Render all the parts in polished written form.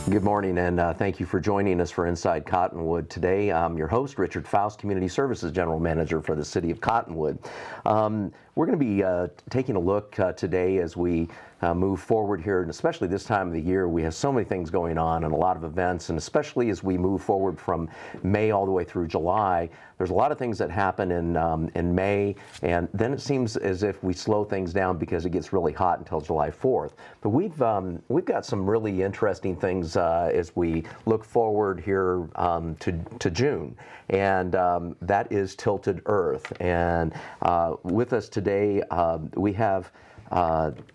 Good morning, and thank you for joining us for Inside Cottonwood. Today, I'm your host, Richard Faust, Community Services General Manager for the City of Cottonwood. We're going to be taking a look today as we move forward here, and especially this time of the year, we have so many things going on and a lot of events, and especially as we move forward from May all the way through July, there's a lot of things that happen in May, and then it seems as if we slow things down because it gets really hot until July 4th. But we've got some really interesting things as we look forward here to June, and that is Tilted Earth. And with us today, we have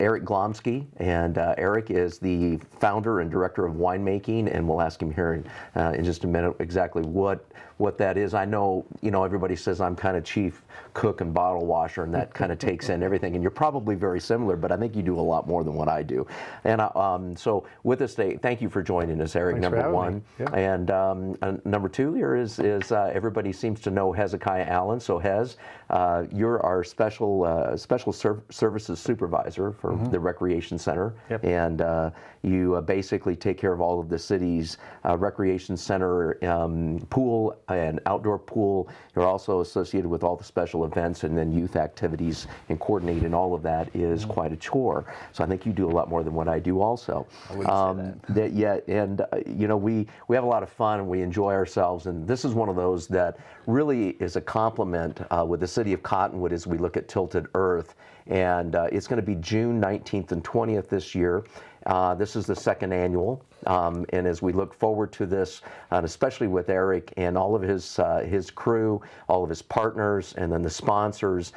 Eric Glomsky, and Eric is the founder and director of winemaking, and we'll ask him here in just a minute exactly what that is. I know, everybody says I'm kind of chief cook and bottle washer, and that kind of takes in everything, and you're probably very similar, but I think you do a lot more than what I do. And so with us today, thank you for joining us, Eric, Thanks number one. Yeah. And number two here is everybody seems to know Hezekiah Allen. So Hez, you're our special services supervisor for the Recreation Center. Yep. And you basically take care of all of the city's recreation center pool and outdoor pool. You're also associated with all the special events and then youth activities, and coordinating all of that is quite a chore. So I think you do a lot more than what I do also. I wouldn't say that. Yeah, and we have a lot of fun and we enjoy ourselves, and this is one of those that really is a compliment with the City of Cottonwood as we look at Tilted Earth. And it's going to be June 19th and 20th this year. This is the second annual, and as we look forward to this, and especially with Eric and all of his crew, all of his partners, and then the sponsors,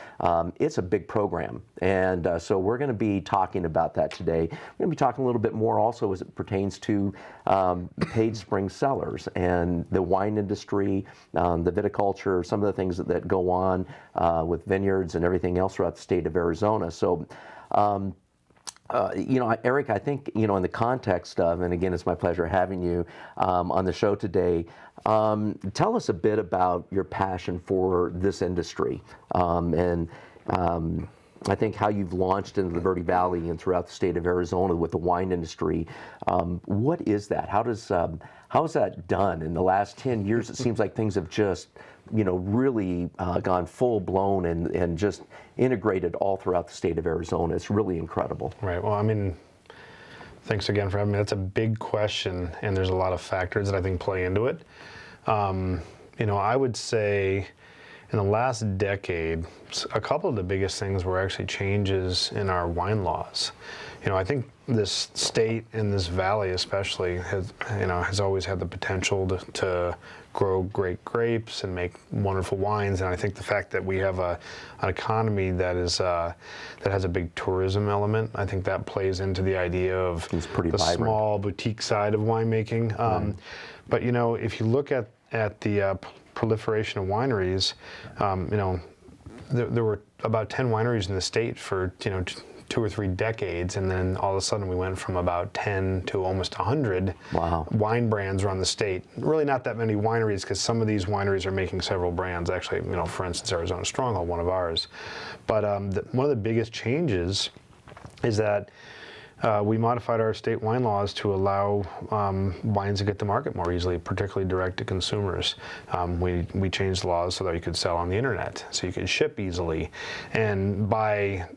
it's a big program. And so we're going to be talking about that today. We're going to be talking a little bit more also as it pertains to paid spring cellars and the wine industry, the viticulture, some of the things that go on with vineyards and everything else throughout the state of Arizona. So. Eric, I think, in the context of, and again, it's my pleasure having you on the show today, tell us a bit about your passion for this industry, and I think how you've launched into the Verde Valley and throughout the state of Arizona with the wine industry. What is that? How is that done? In the last 10 years, it seems like things have just, really gone full blown and just integrated all throughout the state of Arizona. It's really incredible. Right. Well, thanks again for having me. That's a big question, and there's a lot of factors that I think play into it. I would say in the last decade, a couple of the biggest things were actually changes in our wine laws. I think this state and this valley especially has always had the potential to grow great grapes and make wonderful wines. And I think the fact that we have an economy that has a big tourism element, I think that plays into the idea of the vibrant, small boutique side of winemaking. But if you look at the proliferation of wineries, there were about 10 wineries in the state for 2 or 3 decades, and then all of a sudden we went from about 10 to almost 100 wine brands around the state. Really not that many wineries, because some of these wineries are making several brands. Actually, for instance, Arizona Stronghold, one of ours. But one of the biggest changes is that we modified our state wine laws to allow wines to get to market more easily, particularly direct to consumers. We changed the laws so that you could sell on the internet, so you could ship easily. And by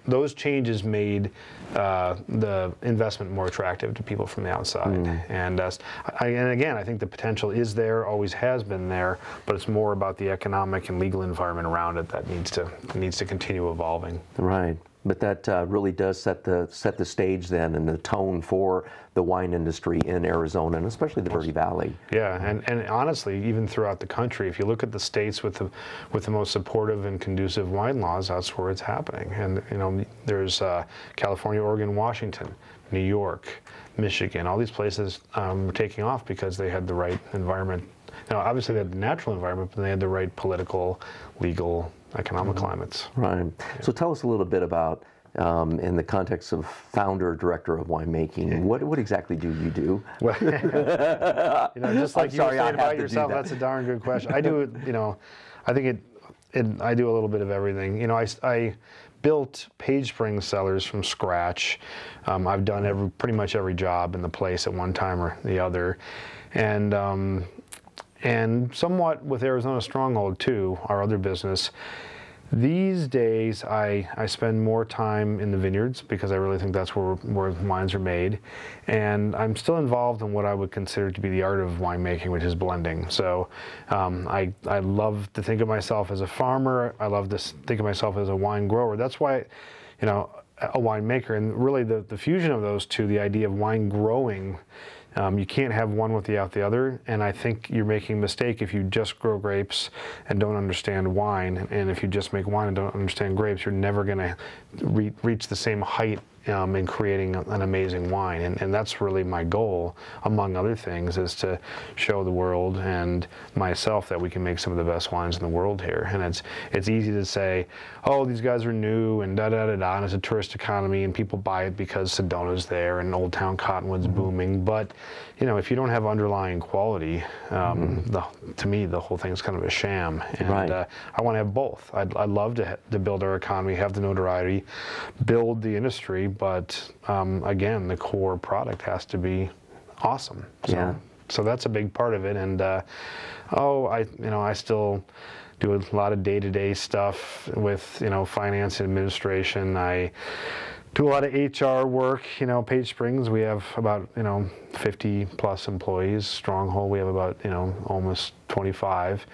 those changes made the investment more attractive to people from the outside. And again, I think the potential is there, always has been there, but it's more about the economic and legal environment around it that needs to continue evolving. Right. But that really does set the stage then and the tone for the wine industry in Arizona, and especially the Verde Valley. Yeah, and honestly, even throughout the country, if you look at the states with the most supportive and conducive wine laws, that's where it's happening. And there's California, Oregon, Washington, New York, Michigan. All these places were taking off because they had the right environment. Obviously they had the natural environment, but they had the right political, legal, economic climates. Right. Yeah. So tell us a little bit about, in the context of founder, director of winemaking, what exactly do you do? Well, just like you were saying about yourself, that's a darn good question. I do, I think I do a little bit of everything. built Page Springs cellars from scratch. I've done pretty much every job in the place at one time or the other, and somewhat with Arizona Stronghold too, our other business. These days, I spend more time in the vineyards because I really think that's where wines are made. And I'm still involved in what I would consider to be the art of winemaking, which is blending. So I love to think of myself as a farmer. I love to think of myself as a wine grower. That's why, you know, a winemaker. And really the fusion of those two, the idea of wine growing, you can't have one without the other, and I think you're making a mistake if you just grow grapes and don't understand wine, and if you just make wine and don't understand grapes, you're never going to reach the same height in creating an amazing wine, and that's really my goal, among other things, is to show the world and myself that we can make some of the best wines in the world here. And it's easy to say, oh, these guys are new and da-da-da-da, and it's a tourist economy and people buy it because Sedona's there and Old Town Cottonwood's booming, but you know, if you don't have underlying quality, to me the whole thing's kind of a sham, and I want to have both. I'd love to build our economy, have the notoriety, build the industry, but again, the core product has to be awesome. So that's a big part of it. And I still do a lot of day-to-day stuff with, you know, finance and administration. I do a lot of HR work. You know, Page Springs, we have about, you know, 50 plus employees. Stronghold, we have about, you know, almost 25.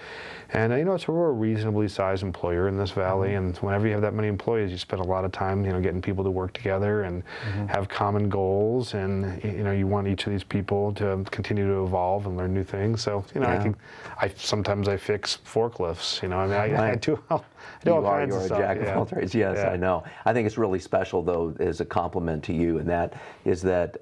And, you know, so we're a reasonably sized employer in this valley. And whenever you have that many employees, you spend a lot of time, you know, getting people to work together and have common goals. And, you know, you want each of these people to continue to evolve and learn new things. So, you know, sometimes I fix forklifts, you know, I mean, I do all kinds of stuff. You're a jack of all trades. Yes, I know. I think it's really special, though, as a compliment to you, and that is that,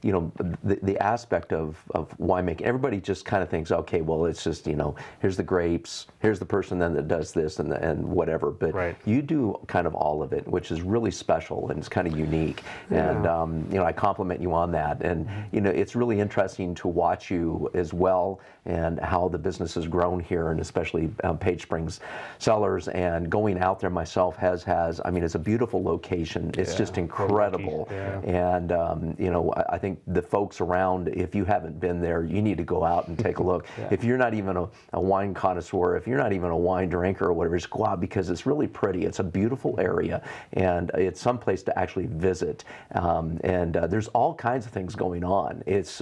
you know, the aspect of winemaking, everybody just kind of thinks, okay, well, it's just, you know, here's the grapes, here's the person then that does this and whatever. But you do kind of all of it, which is really special and it's kind of unique. And, you know, I compliment you on that. And, you know, it's really interesting to watch you as well and how the business has grown here, and especially Page Springs Cellars. And going out there myself has I mean, it's a beautiful location. It's just incredible. And, you know, I think the folks around, if you haven't been there, you need to go out and take a look. If you're not even a wine connoisseur, if you're not even a wine drinker or whatever, just go out because it's really pretty. It's a beautiful area, and it's someplace to actually visit. And there's all kinds of things going on. It's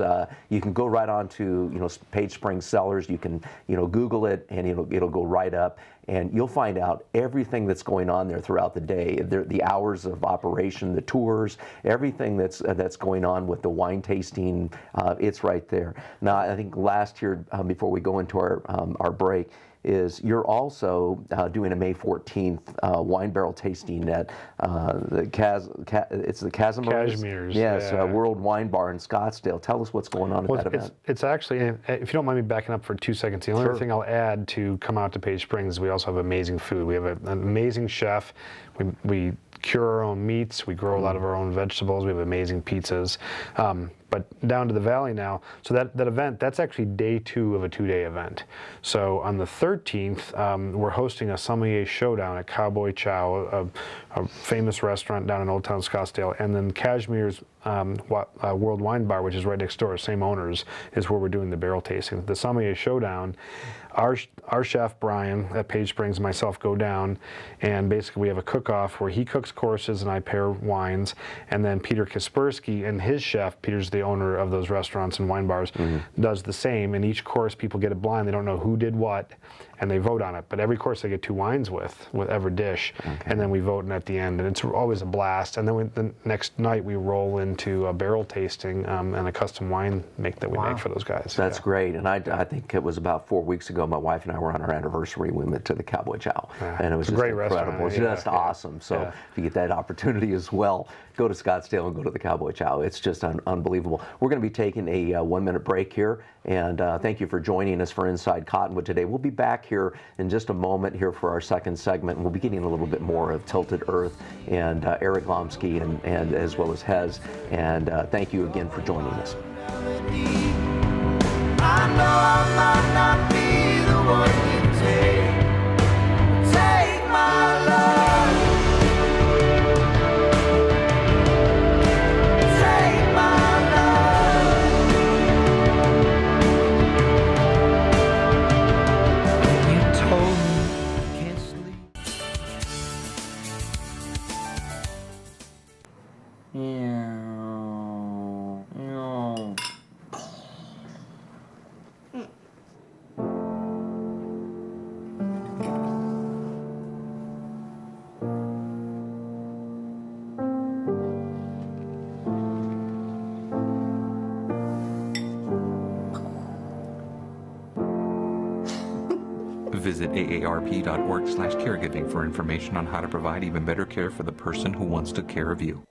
you can go right on to, you know, Page Springs Cellars. You can, you know, Google it, and it'll go right up. And you'll find out everything that's going on there throughout the day, the hours of operation, the tours, everything that's going on with the wine tasting. It's right there. Now, I think last year, before we go into our break, is you're also doing a May 14th wine barrel tasting at it's the Cashmere's. Yes, World Wine Bar in Scottsdale. Tell us what's going on at that event. It's actually, if you don't mind me backing up for 2 seconds, the only thing I'll add to come out to Page Springs, we also have amazing food. We have an amazing chef. We cure our own meats. We grow a lot of our own vegetables. We have amazing pizzas. But down to the valley now, so that event, that's actually day 2 of a 2-day event. So on the 13th, we're hosting a sommelier showdown at Cowboy Chow, a famous restaurant down in Old Town Scottsdale, and then Cashmere's World Wine Bar, which is right next door, same owners, is where we're doing the barrel tasting. The sommelier showdown, our chef Brian at Page Springs and myself go down, and basically we have a cook-off where he cooks courses and I pair wines, and then Peter Kaspersky and his chef, Peter's the owner of those restaurants and wine bars, does the same. And each course people get it blind, they don't know who did what, and they vote on it. But every course they get 2 wines with every dish, and then we vote at the end, and it's always a blast. And then the next night we roll into a barrel tasting and a custom wine that we make for those guys. That's great. And I think it was about 4 weeks ago, my wife and I were on our anniversary. We went to the Cowboy Chow, and it was just great incredible. It's just awesome. So if you get that opportunity as well, go to Scottsdale and go to the Cowboy Chow. It's just unbelievable. We're going to be taking a 1-minute break here, and thank you for joining us for Inside Cottonwood today. We'll be back here in just a moment here for our second segment. We'll be getting a little bit more of Tilted Earth and Eric Lomsky and as well as Hez. And thank you again for joining us. I know I might not be the one you take my love. Visit aarp.org/caregiving for information on how to provide even better care for the person who once took care of you.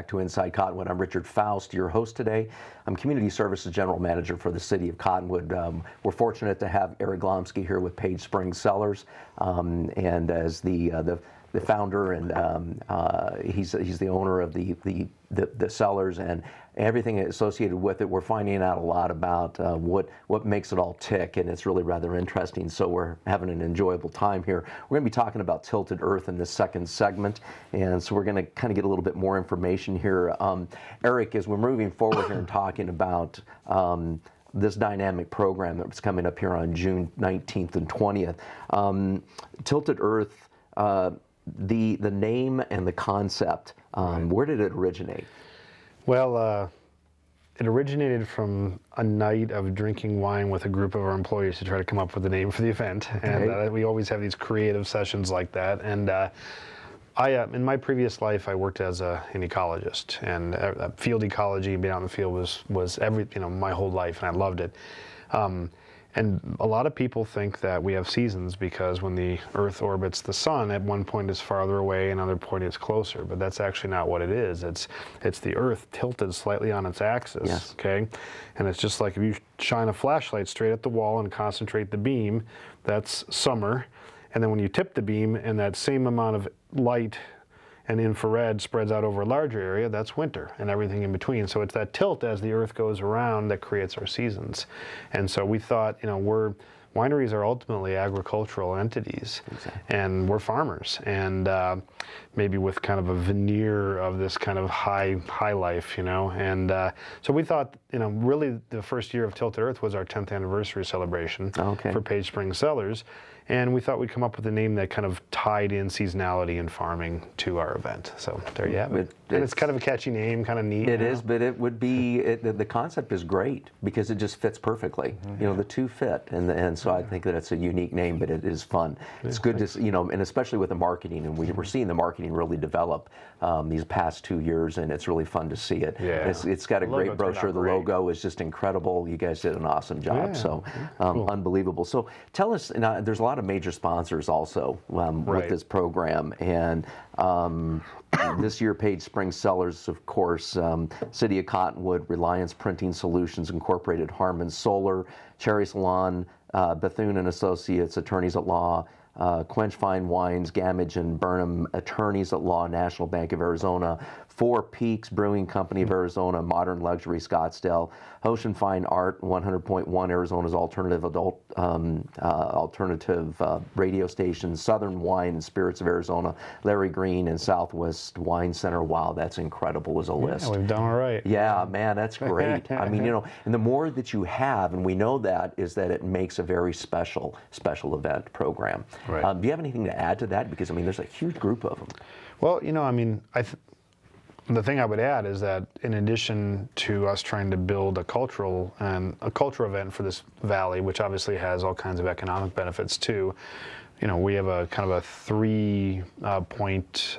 To Inside Cottonwood. I'm Richard Faust, your host today. I'm Community Services General Manager for the City of Cottonwood. We're fortunate to have Eric Glomsky here with Page Spring Cellars, and as the founder, and he's the owner of the cellars and everything associated with it. We're finding out a lot about what makes it all tick, and it's really rather interesting. So we're having an enjoyable time here. We're going to be talking about Tilted Earth in this second segment, and so we're going to kind of get a little bit more information here. Eric, as we're moving forward here and talking about this dynamic program that's coming up here on June 19th and 20th, Tilted Earth, the name and the concept, where did it originate? Well, it originated from a night of drinking wine with a group of our employees to try to come up with a name for the event. Okay. And we always have these creative sessions like that. And in my previous life, I worked as an ecologist, and field ecology, being out in the field was my whole life, and I loved it. And a lot of people think that we have seasons because when the Earth orbits the sun, at one point it's farther away, another point it's closer. But that's actually not what it is. It's the Earth tilted slightly on its axis. Yes. Okay, and it's just like if you shine a flashlight straight at the wall and concentrate the beam, that's summer. And then when you tip the beam and that same amount of light and infrared spreads out over a larger area, that's winter and everything in between. So it's that tilt as the Earth goes around that creates our seasons. And so we thought, wineries are ultimately agricultural entities. Exactly. And we're farmers, and maybe with kind of a veneer of this kind of high life, and so we thought, really the first year of Tilted Earth was our 10th anniversary celebration. Okay. For Page Spring Cellars. And we thought we'd come up with a name that kind of tied in seasonality and farming to our event. So there you have it. And it's kind of a catchy name, kind of neat. It is, but it would be, the concept is great because it just fits perfectly. Mm-hmm. The two fit. And so I think that it's a unique name, but it is fun. It's good to, and especially with the marketing, and we're seeing the marketing really develop these past 2 years, and it's really fun to see it. Yeah. It's got a great brochure. The logo is just incredible. You guys did an awesome job. Yeah. So cool. Unbelievable. So tell us, there's a lot of major sponsors also with this program, and this year Page Spring Cellars, of course, City of Cottonwood, Reliance Printing Solutions Incorporated, Harmon Solar, Cherry Salon, Bethune and Associates, Attorneys at Law, Quench Fine Wines, Gamage and Burnham, Attorneys at Law, National Bank of Arizona, Four Peaks Brewing Company of Arizona, Modern Luxury Scottsdale, Ocean Fine Art, 100.1 Arizona's alternative radio station, Southern Wine and Spirits of Arizona, Larry Green, and Southwest Wine Center. Wow, that's incredible as a list. Yeah, we've done all right. Yeah, man, that's great. I mean, and the more that you have, and we know that, is that it makes a very special event program. Right. Do you have anything to add to that? Because, there's a huge group of them. Well, the thing I would add is that in addition to us trying to build a cultural event for this valley, which obviously has all kinds of economic benefits too, we have a kind of a 3-point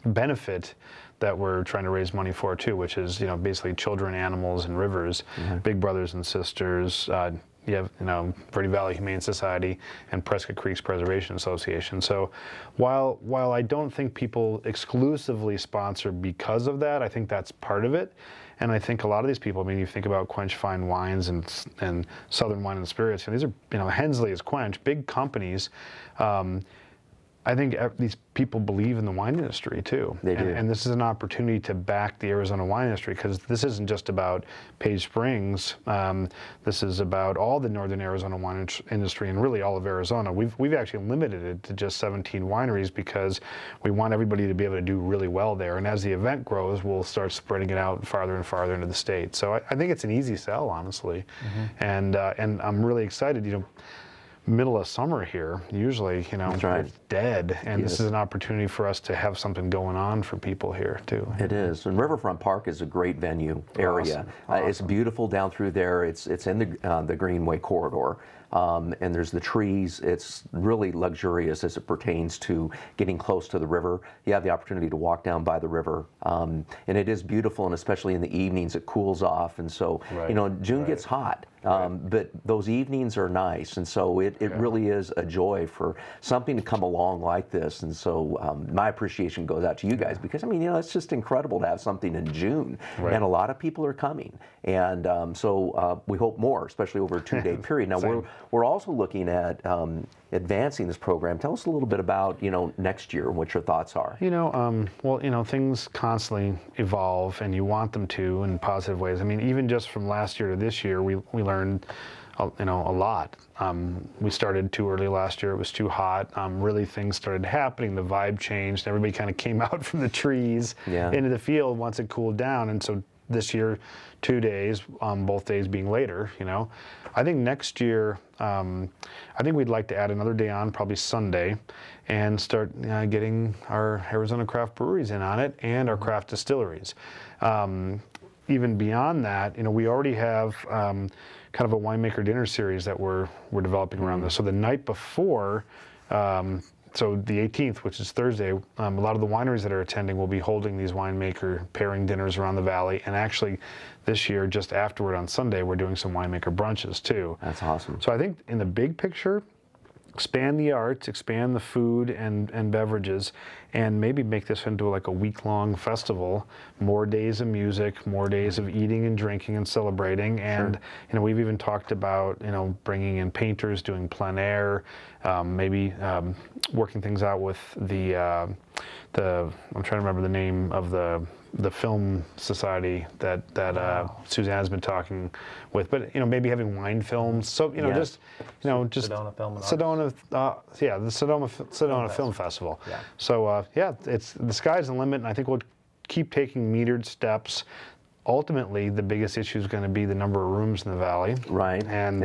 benefit that we're trying to raise money for too, which is basically children, animals, and rivers, big brothers and sisters. You have, Verde Valley Humane Society and Prescott Creeks Preservation Association. So while I don't think people exclusively sponsor because of that, I think that's part of it. And I think a lot of these people, you think about Quench Fine Wines and Southern Wine and Spirits, these are, Hensley is Quench, big companies. I think these people believe in the wine industry too. They do. And this is an opportunity to back the Arizona wine industry, because this isn't just about Page Springs. This is about all the northern Arizona wine industry and really all of Arizona. We've actually limited it to just 17 wineries because we want everybody to be able to do really well there. And as the event grows, we'll start spreading it out farther and farther into the state. So I think it's an easy sell, honestly. And I'm really excited. Middle of summer here, usually, That's right. it's dead, and this is an opportunity for us to have something going on for people here too. It is, and Riverfront Park is a great venue area. Awesome. It's beautiful down through there. It's in the Greenway corridor. And there's the trees. It's really luxurious as it pertains to getting close to the river. You have the opportunity to walk down by the river, and it is beautiful, and especially in the evenings it cools off. And so, June gets hot, but those evenings are nice, and so it really is a joy for something to come along like this. And so my appreciation goes out to you guys, because it's just incredible to have something in June, and a lot of people are coming, and so we hope more, especially over a 2-day period. Now we're also looking at advancing this program. Tell us a little bit about next year and what your thoughts are. Things constantly evolve, and you want them to in positive ways. Even just from last year to this year, we learned a lot. We started too early last year. It was too hot. Really, things started happening. The vibe changed. Everybody kind of came out from the trees into the field once it cooled down. And so this year, 2 days, both days being later, I think next year, I think we'd like to add another day on, probably Sunday, and start getting our Arizona craft breweries in on it and our craft distilleries. Even beyond that, we already have kind of a winemaker dinner series that we're developing around this. So the night before, so the 18th, which is Thursday, a lot of the wineries that are attending will be holding these winemaker pairing dinners around the valley. And actually, this year, just afterward on Sunday, we're doing some winemaker brunches too. That's awesome. So I think in the big picture, expand the arts, expand the food and beverages, and maybe make this into like a week-long festival. More days of music, more days of eating and drinking and celebrating. And we've even talked about bringing in painters, doing plein air, maybe working things out with the I'm trying to remember the name of the film society that Suzanne's been talking with, but maybe having wine films. So just Sedona Film and Sedona, the Sedona Film Festival. Yeah. So it's the sky's the limit, and I think we'll keep taking metered steps. Ultimately, the biggest issue is going to be the number of rooms in the valley, right? And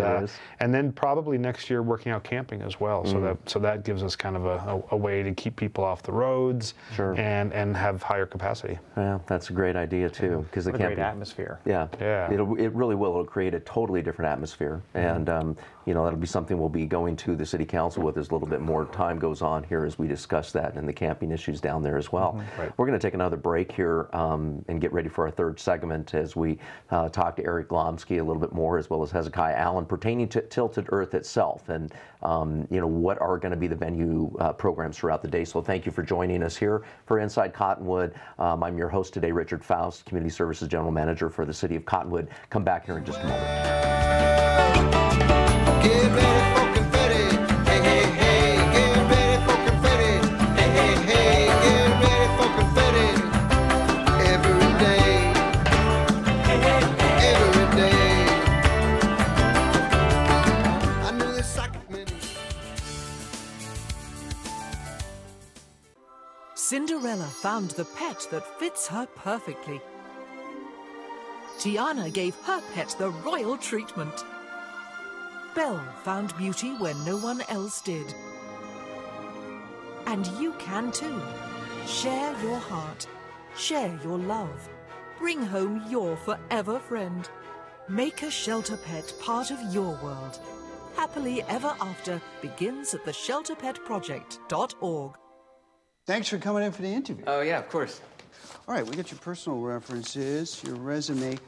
then probably next year working out camping as well. So that gives us kind of a way to keep people off the roads, and have higher capacity. Yeah, that's a great idea too, because the camping, great atmosphere. Yeah. It really will. It'll create a totally different atmosphere, and that'll be something we'll be going to the city council with as a little bit more time goes on here as we discuss that and the camping issues down there as well. We're going to take another break here and get ready for our third segment as we talk to Eric Glomsky a little bit more, as well as Hezekiah Allen, pertaining to Tilted Earth itself, and what are going to be the venue programs throughout the day. So thank you for joining us here for Inside Cottonwood. I'm your host today, Richard Faust, Community Services General Manager for the City of Cottonwood. Come back here in just a moment. Get ready for confetti, hey, hey, hey. Get ready for confetti, hey, hey, hey. Get ready for confetti. Every day, hey, hey, hey. Every day. I knew this socket many. Cinderella found the pet that fits her perfectly. Tiana gave her pet the royal treatment. Belle found beauty where no one else did. And you can too. Share your heart. Share your love. Bring home your forever friend. Make a shelter pet part of your world. Happily Ever After begins at theshelterpetproject.org. Thanks for coming in for the interview. Oh, yeah, of course. All right, we got your personal references, your resume,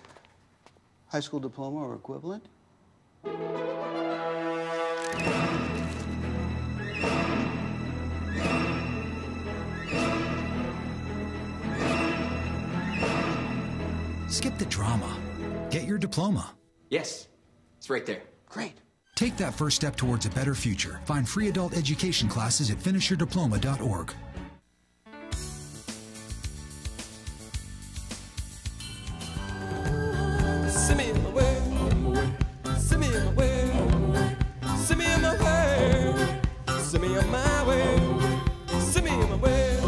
high school diploma or equivalent. Skip the drama. Get your diploma. Yes, it's right there. Great. Take that first step towards a better future. Find free adult education classes at finishyourdiploma.org. Send me in my way. Send me in my way. Send me in my way. Send me on my way. Send me in my way.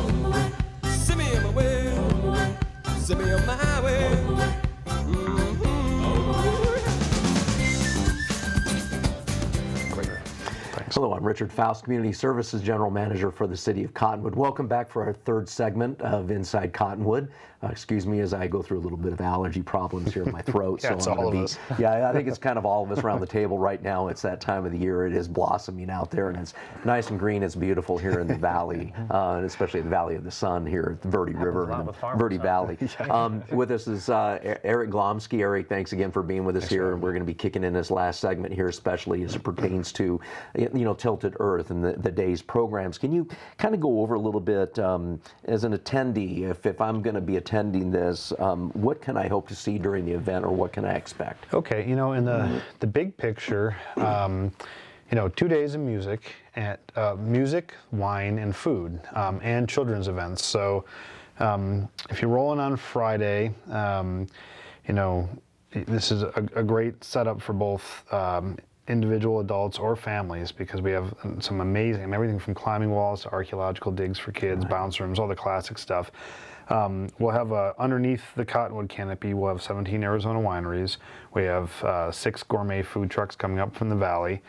Send me in my way. Send me on my way. Hello, I'm Richard Faust, Community Services General Manager for the City of Cottonwood. Welcome back for our third segment of Inside Cottonwood. Excuse me as I go through a little bit of allergy problems here in my throat. Yeah, it's all of us. Yeah, I think it's kind of all of us around the table right now. It's that time of the year. It is blossoming out there, and it's nice and green. It's beautiful here in the valley, and especially the Valley of the Sun here at the Verde River and the Verde Valley. With us is Eric Glomsky. Eric, thanks again for being with us here. And we're going to be kicking in this last segment here, especially as it pertains to, Tilted Earth and the day's programs. Can you kind of go over a little bit as an attendee, if I'm going to be attending this, what can I hope to see during the event, or what can I expect? Okay, in the big picture, 2 days of music, and music, wine, and food, and children's events. So if you're rolling on Friday, this is a great setup for both individual adults or families, because we have some amazing, everything from climbing walls to archaeological digs for kids, bounce rooms, all the classic stuff. We'll have underneath the Cottonwood canopy, we'll have 17 Arizona wineries. We have 6 gourmet food trucks coming up from the valley.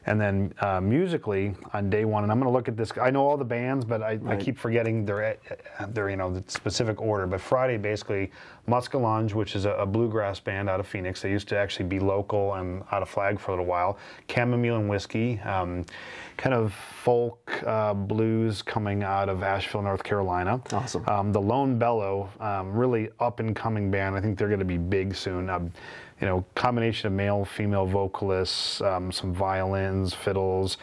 And then musically on day one, and I'm going to look at this. I know all the bands, but I keep forgetting their the specific order. But Friday, basically, Muscalange, which is a bluegrass band out of Phoenix. They used to actually be local and out of Flag for a little while. Chamomile and Whiskey, kind of folk blues coming out of Asheville, North Carolina. Awesome. The Lone Bellow, really up and coming band. I think they're going to be big soon. Combination of male, female vocalists, some violins, fiddles,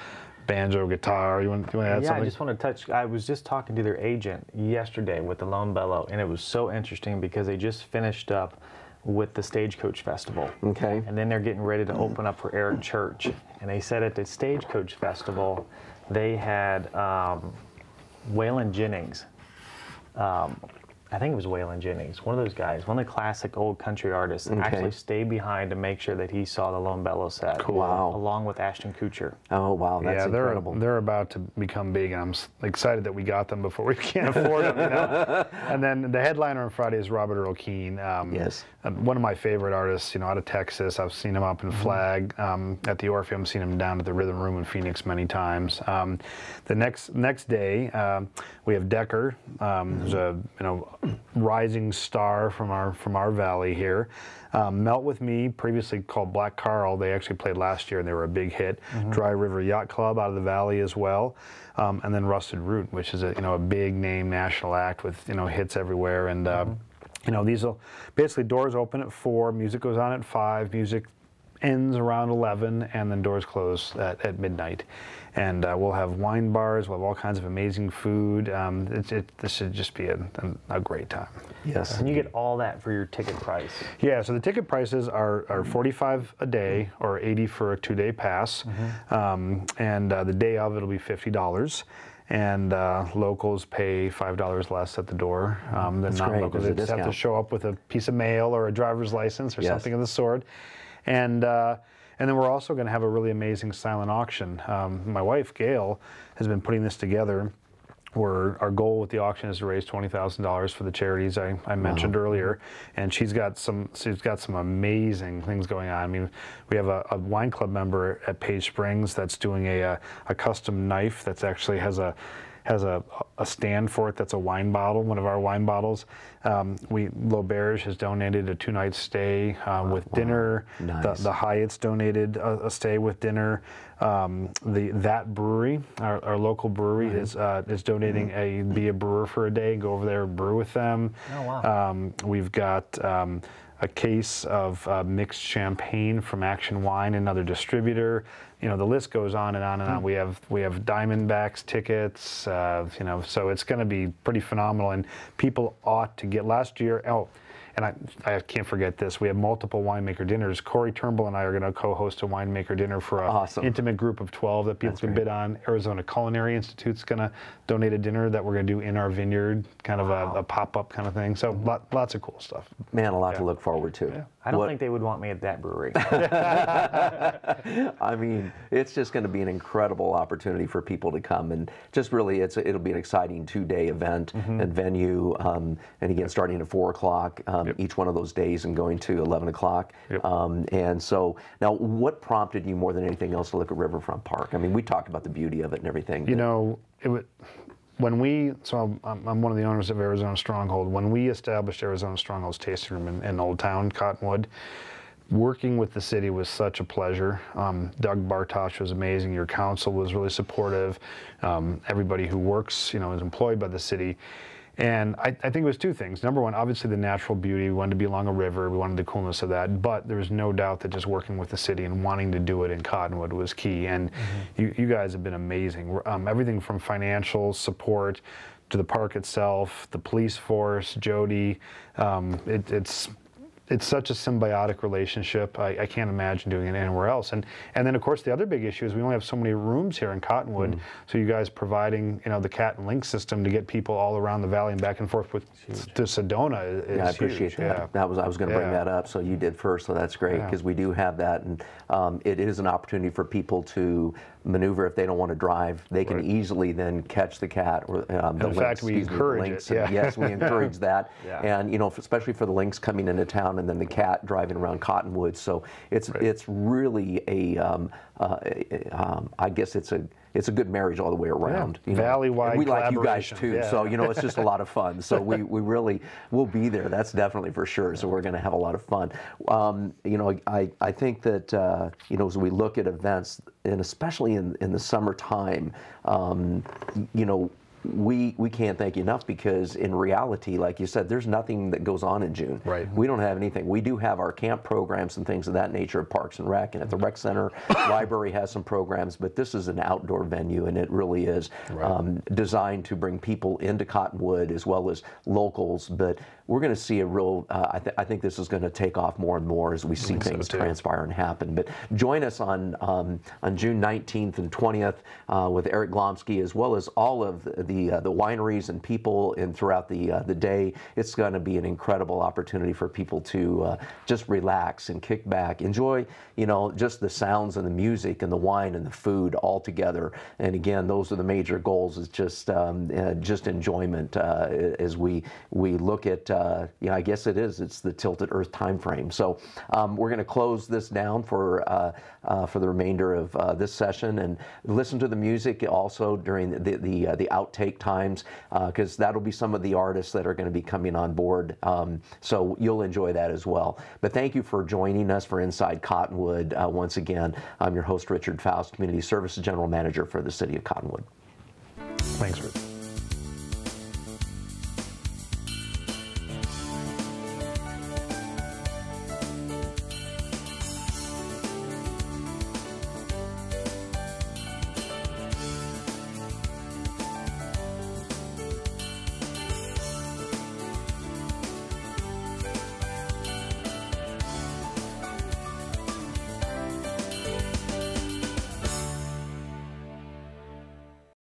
banjo, guitar. You want to add something? I just want to touch. I was just talking to their agent yesterday with the Lone Bellow, and it was so interesting because they just finished up with the Stagecoach Festival. Okay. And then they're getting ready to open up for Eric Church. And they said at the Stagecoach Festival, they had Waylon Jennings. I think it was Waylon Jennings, one of those guys, one of the classic old country artists, actually stayed behind to make sure that he saw the Lone Bellow set. Cool. Wow. Along with Ashton Kutcher. Oh, wow, that's incredible. They're about to become big, and I'm excited that we got them before we can't afford them. And then the headliner on Friday is Robert Earl Keen. Yes. One of my favorite artists, out of Texas. I've seen him up in Flag at the Orpheum. I've seen him down at the Rhythm Room in Phoenix many times. The next day, we have Decker, who's a rising star from our valley here. Melt With Me, previously called Black Carl, they actually played last year and they were a big hit. Dry River Yacht Club out of the valley as well. And then Rusted Root, which is a big name national act with hits everywhere. And these will basically, doors open at 4, music goes on at 5, music ends around 11, and then doors close at midnight. And we'll have wine bars, we'll have all kinds of amazing food. This should just be a great time. Yes. And you get all that for your ticket price. Yeah, so the ticket prices are $45 a day or $80 for a 2-day pass. And the day of it'll be $50. And locals pay $5 less at the door than non-locals. They just have to show up with a piece of mail or a driver's license or something of the sort. And then we're also going to have a really amazing silent auction. My wife, Gail, has been putting this together. Our goal with the auction is to raise $20,000 for the charities I mentioned earlier, and she's got some amazing things going on. I mean, we have a wine club member at Page Springs that's doing a custom knife that's actually has a stand for it that's a wine bottle, one of our wine bottles. L'Auberge has donated a 2-night stay with dinner. Nice. The Hyatt's donated a stay with dinner. That brewery, our local brewery, is donating be a brewer for a day, go over there and brew with them. Oh, wow. We've got a case of mixed champagne from Action Wine, another distributor. you know, the list goes on and on and on. We have Diamondbacks tickets, you know, so it's going to be pretty phenomenal, and people ought to get. Last year, and I can't forget this, we have multiple winemaker dinners. Corey Turnbull and I are going to co-host a winemaker dinner for an intimate group of 12 that people can bid on. Arizona Culinary Institute's going to donate a dinner that we're going to do in our vineyard, kind of a pop-up kind of thing. So lots of cool stuff. Man, a lot to look forward to. Yeah. I don't think they would want me at that brewery. I mean, it's just going to be an incredible opportunity for people to come, and just really, it'll be an exciting 2-day event and venue, and again, starting at 4 o'clock each one of those days and going to 11 o'clock. And so, now, what prompted you more than anything else to look at Riverfront Park? I mean, we talked about the beauty of it and everything. You know, so I'm one of the owners of Arizona Stronghold. When we established Arizona Stronghold's tasting room in Old Town, Cottonwood, working with the city was such a pleasure. Doug Bartosh was amazing. Your council was really supportive. Everybody who works, you know, is employed by the city. And I think it was two things. Number one, obviously the natural beauty. We wanted to be along a river. We wanted the coolness of that. But there was no doubt that just working with the city and wanting to do it in Cottonwood was key. And you guys have been amazing. Everything from financial support to the park itself, the police force, Jody. It's such a symbiotic relationship. I can't imagine doing it anywhere else. And then, of course, the other big issue is we only have so many rooms here in Cottonwood. So you guys providing, you know, the cat and link system to get people all around the valley and back and forth to Sedona is yeah, I appreciate huge. that. I was going to bring that up, so you did first, so that's great, because we do have that, and it is an opportunity for people to maneuver if they don't want to drive. They can easily then catch the cat or in fact, we encourage it. Yes, we encourage that, and you know, especially for the lynx coming into town, and then the cat driving around Cottonwood. So it's really I guess it's a good marriage all the way around. You know? Valley-wide and we like you guys collaboration. too. So you know, it's just a lot of fun. So we really will be there. That's definitely for sure. So we're going to have a lot of fun. You know, I think that you know, as we look at events, and especially in the summertime, you know, we can't thank you enough, because in reality, like you said, there's nothing that goes on in June. Right. We don't have anything. We do have our camp programs and things of that nature at Parks and Rec, and at the Rec Center, library has some programs, but this is an outdoor venue, and it really is designed to bring people into Cottonwood as well as locals. But we're going to see a real, I think this is going to take off more and more as we see things transpire and happen. But join us on June 19th and 20th with Eric Glomsky, as well as all of the wineries and people throughout the day. It's going to be an incredible opportunity for people to just relax and kick back, enjoy, you know, just the sounds and the music and the wine and the food all together. And again, those are the major goals, is just enjoyment as we look at, yeah, I guess it's the Tilted Earth time frame. So we're going to close this down for the remainder of this session, and listen to the music also during the outtake times, because that'll be some of the artists that are going to be coming on board. So you'll enjoy that as well. But thank you for joining us for Inside Cottonwood. Once again, I'm your host, Richard Faust, Community Services General Manager for the City of Cottonwood. Thanks, Richard.